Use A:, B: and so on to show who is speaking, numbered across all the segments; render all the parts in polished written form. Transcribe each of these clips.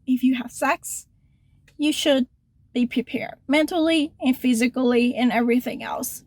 A: if you have sex, you should be prepared mentally and physically and everything else.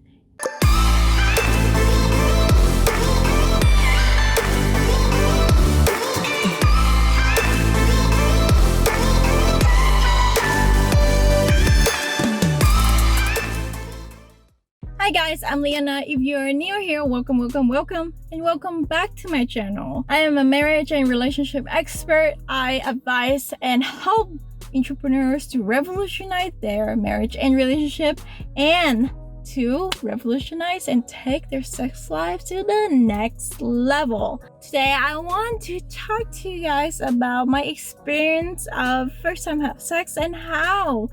A: Hi guys, I'm Liana. If you're new here, welcome, and welcome back to my channel. I am a marriage and relationship expert. I advise and help entrepreneurs to revolutionize their marriage and relationship and to revolutionize and take their sex life to the next level. Today, I want to talk to you guys about my experience of first time have sex and how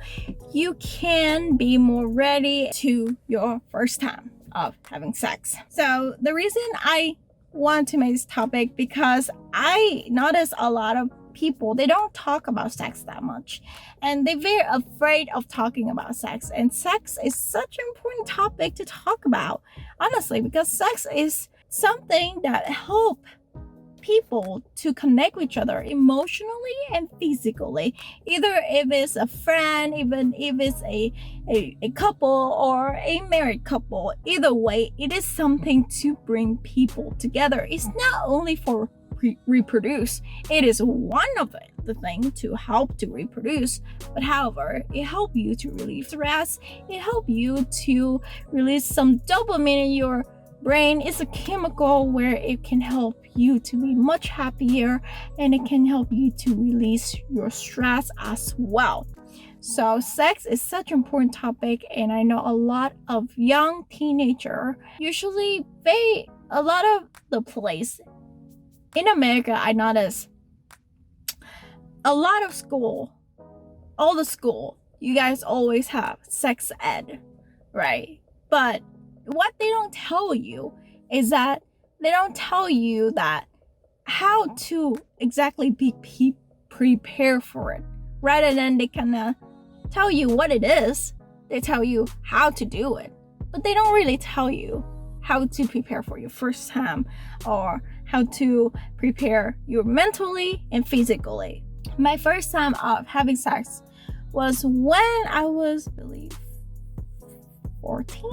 A: you can be more ready to your first time of having sex. So the reason I want to make this topic because I notice a lot of people, they don't talk about sex that much and they're very afraid of talking about sex, and sex is such an important topic to talk about, honestly, because sex is something that helps people to connect with each other emotionally and physically, either if it's a friend, even if it's a couple or a married couple. Either way, it is something to bring people together. It's not only for reproduce, it is one of it, the thing to help to reproduce, but however, it helps you to relieve stress, it helps you to release some dopamine in your brain. It's a chemical where it can help you to be much happier, and it can help you to release your stress as well. So sex is such an important topic, and I know a lot of young teenager, usually a lot of the place in America, I notice a lot of school, all the school, you guys always have sex ed, right? But what they don't tell you is that they don't tell you that how to exactly be prepared for it. Rather than they kind of tell you what it is, they tell you how to do it. But they don't really tell you how to prepare for your first time or how to prepare you mentally and physically. My first time of having sex was when I was, I believe, 14,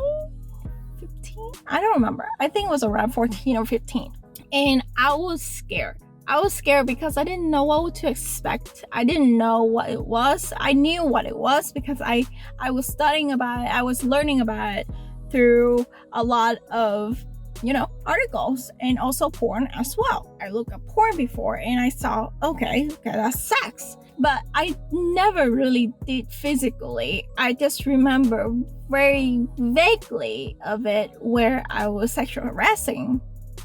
A: 15? I don't remember. I think it was around 14 or 15. And I was scared. I was scared because I didn't know what to expect. I didn't know what it was. I knew what it was because I was studying about it. I was learning about it through a lot of articles and also porn as well. I looked at porn before and I saw, okay, that's sex. But I never really did physically. I just remember very vaguely of it where I was sexually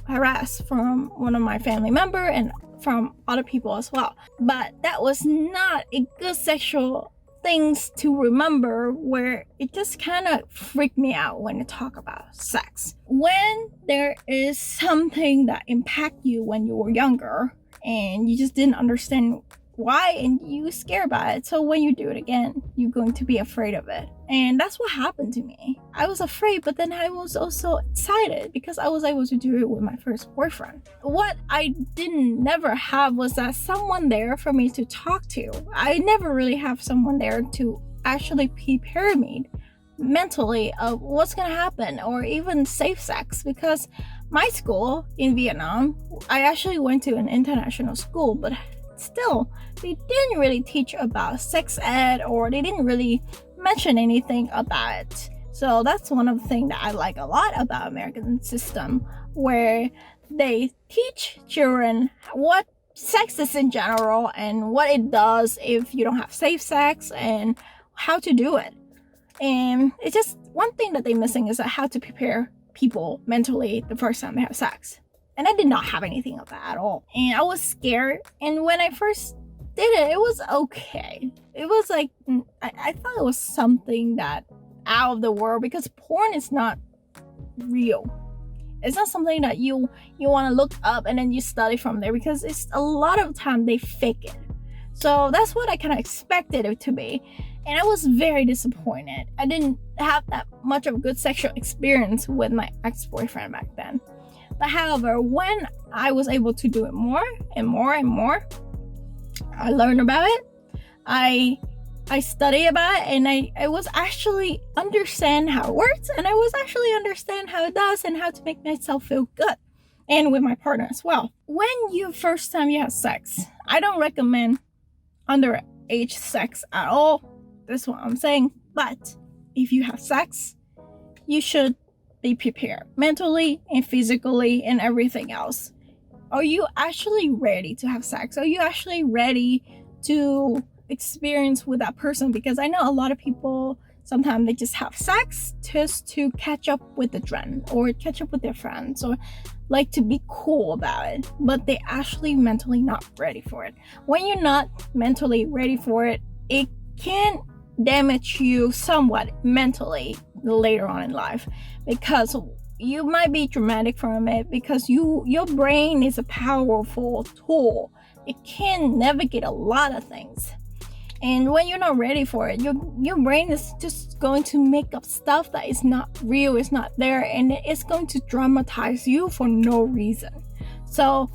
A: harassed from one of my family member and from other people as well. But that was not a good sexual things to remember, where it just kind of freaked me out when you talk about sex. When there is something that impact you when you were younger and you just didn't understand why and you were scared about it, so when you do it again, you're going to be afraid of it. And that's what happened to me. I was afraid, but then I was also excited because I was able to do it with my first boyfriend. What I never have was that someone there for me to talk to. I never really have someone there to actually prepare me mentally of what's gonna happen, or even safe sex, because my school in Vietnam, I actually went to an international school, but still they didn't really teach about sex ed, or they didn't really mention anything about it. So that's one of the things that I like a lot about American system, where they teach children what sex is in general and what it does if you don't have safe sex and how to do it. And it's just one thing that they're missing is how to prepare people mentally the first time they have sex. And I did not have anything of that at all. And I was scared. And when I first did it, it was okay. It was like, I thought it was something that out of the world, because porn is not real. It's not something that you want to look up and then you study from there, because it's a lot of time they fake it. So that's what I kind of expected it to be. And I was very disappointed. I didn't have that much of a good sexual experience with my ex-boyfriend back then. But however, when I was able to do it more and more and more, I learned about it. I study about it, and I was actually understand how it works, and I was actually understand how it does and how to make myself feel good, and with my partner as well. When you first time you have sex, I don't recommend underage sex at all. That's what I'm saying. But if you have sex, you should be prepared mentally and physically and everything else. Are you actually ready to have sex? Are you actually ready to experience with that person? Because I know a lot of people, sometimes they just have sex just to catch up with the trend or catch up with their friends or like to be cool about it, but they actually mentally not ready for it. When you're not mentally ready for it, it can damage you somewhat mentally later on in life, because you might be dramatic from it, because your brain is a powerful tool. It can navigate a lot of things, and when you're not ready for it, your brain is just going to make up stuff that is not real, it's not there, and it's going to dramatize you for no reason. So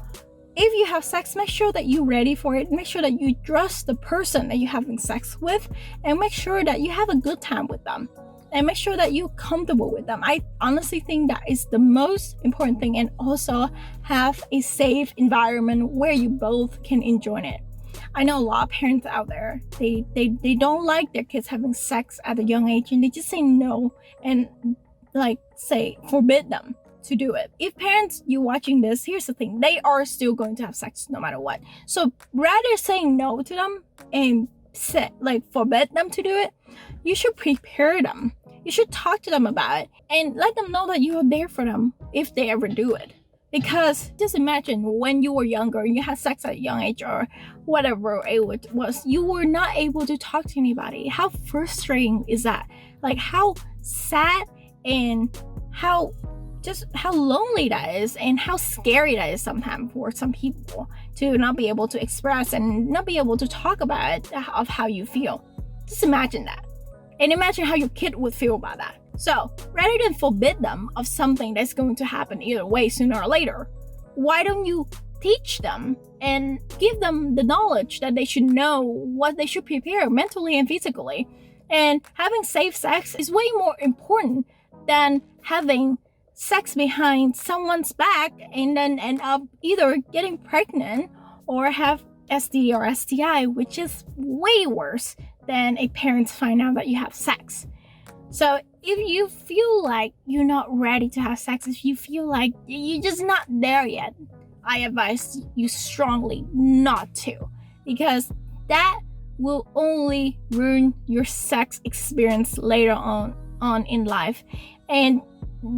A: if you have sex, make sure that you're ready for it. Make sure that you trust the person that you're having sex with, and make sure that you have a good time with them, and make sure that you're comfortable with them. I honestly think that is the most important thing, and also have a safe environment where you both can enjoy it. I know a lot of parents out there, they don't like their kids having sex at a young age, and they just say no and like say forbid them to do it. If parents, you watching this, here's the thing, they are still going to have sex no matter what. So rather saying no to them and say like forbid them to do it, you should prepare them. You should talk to them about it and let them know that you are there for them if they ever do it. Because just imagine when you were younger and you had sex at a young age or whatever it was, you were not able to talk to anybody. How frustrating is that? Like how sad and how lonely that is, and how scary that is sometimes for some people to not be able to express and not be able to talk about it, of how you feel. Just imagine that. And imagine how your kid would feel about that. So rather than forbid them of something that's going to happen either way sooner or later, why don't you teach them and give them the knowledge that they should know what they should prepare mentally and physically. And having safe sex is way more important than having sex behind someone's back and then end up either getting pregnant or have SD or STI, which is way worse than a parent find out that you have sex. So if you feel like you're not ready to have sex, if you feel like you're just not there yet, I advise you strongly not to, because that will only ruin your sex experience later on in life. And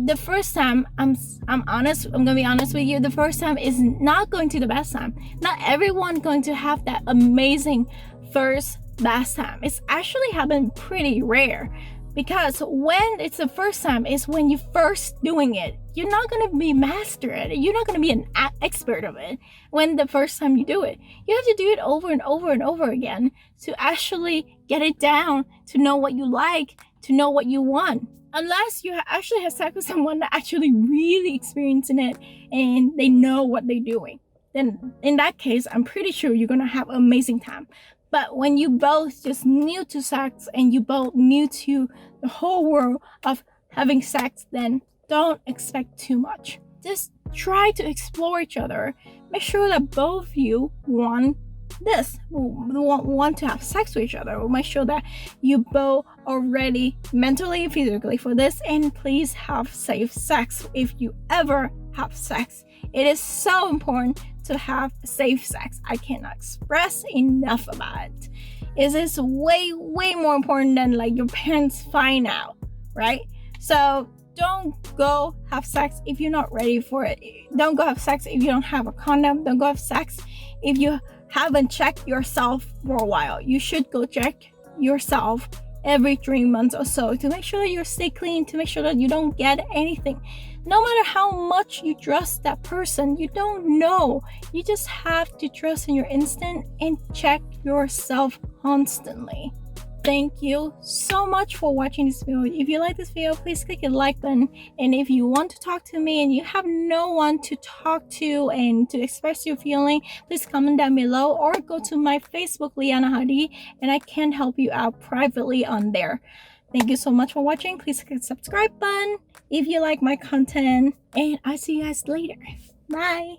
A: the first time, I'm gonna be honest with you, the first time is not going to be the best time. Not everyone going to have that amazing first best time. It's actually happened pretty rare, because when it's the first time is when you first doing it. You're not going to be master at it. You're not going to be an expert of it when the first time you do it. You have to do it over and over and over again to actually get it down, to know what you like, to know what you want. Unless you actually have sex with someone that actually really experiencing it and they know what they're doing, then in that case, I'm pretty sure you're going to have an amazing time. But when you both just new to sex and you both new to the whole world of having sex, then don't expect too much. Just try to explore each other. Make sure that both of you want this, want to have sex with each other. Make sure that you both are ready mentally and physically for this, and please have safe sex if you ever have sex. It is so important to have safe sex. I cannot express enough about it. It is way more important than like your parents find out, right? So don't go have sex if you're not ready for it. Don't go have sex if you don't have a condom. Don't go have sex if you haven't checked yourself for a while. You should go check yourself every 3 months or so to make sure that you stay clean, to make sure that you don't get anything. No matter how much you trust that person, you don't know. You just have to trust in your instinct and check yourself constantly. thank you so much for watching this video. If you like this video, please click the like button. And if you want to talk to me and you have no one to talk to and to express your feeling, please comment down below or go to my Facebook, Liana Hadi, and I can help you out privately on there. Thank you so much for watching. Please click the subscribe button if you like my content, and I'll see you guys later. Bye.